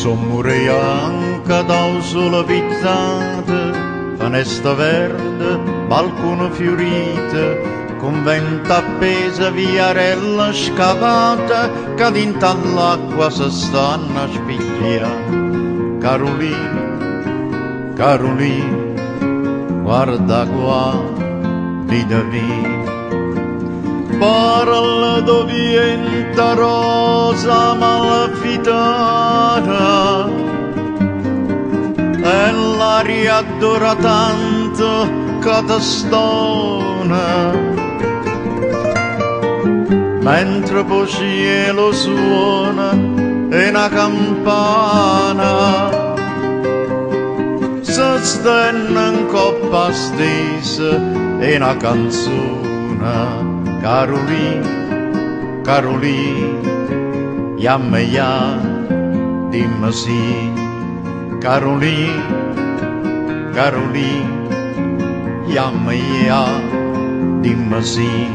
Sommure bianca dal sole pizzate, finestra verde, balcone fiorito, convento appesa, viarella scavata, che dintre all'acqua si stanno a spigliare. Carolina, Carolina, guarda qua, vidavi. Parla d'ovienta rosa malfidata e l'aria dura tanto che ti stona, mentre poi cielo suona e una campana si stenna in coppa stesa e una canzone. Carolina, Carolina, chiama ya, dimmi sì. Carolina, Carolina, chiama ya, dimmi sì.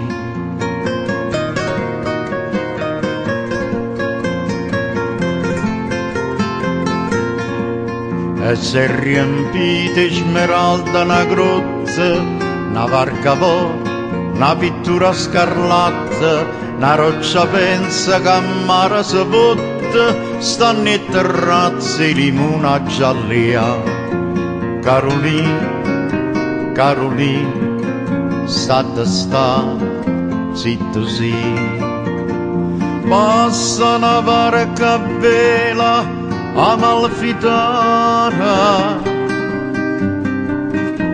E si è riempita di smeralda una grozza, una varca vuota, una pittura scarlatta, una roccia pensa che a mare si botta, stanno i terrazzi di luna giallia. Carolina, Carolina, state sta, zitto sì. Passa una barca vela amalfitana,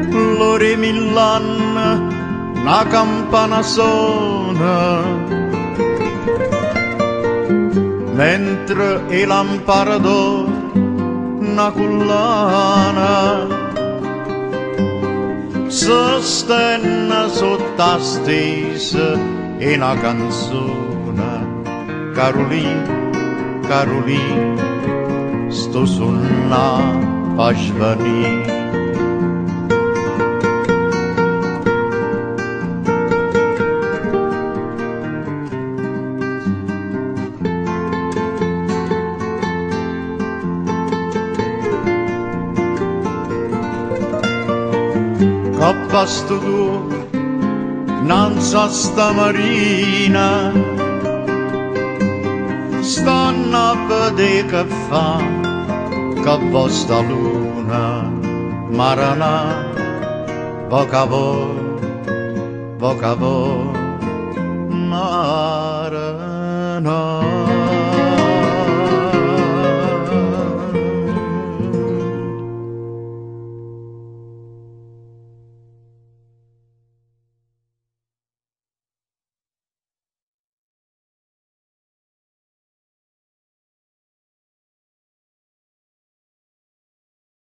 l'ore mill'anni, una campana suona, mentre il lampara d'oro, una collana, sostenna sotto la stessa e una canzone. Carolina, Carolina, sto suonando per svanire. Coppa sto tu, nanza sta marina, stanno a vedere che fa, che vostra luna, maranà, poca vo, maranà.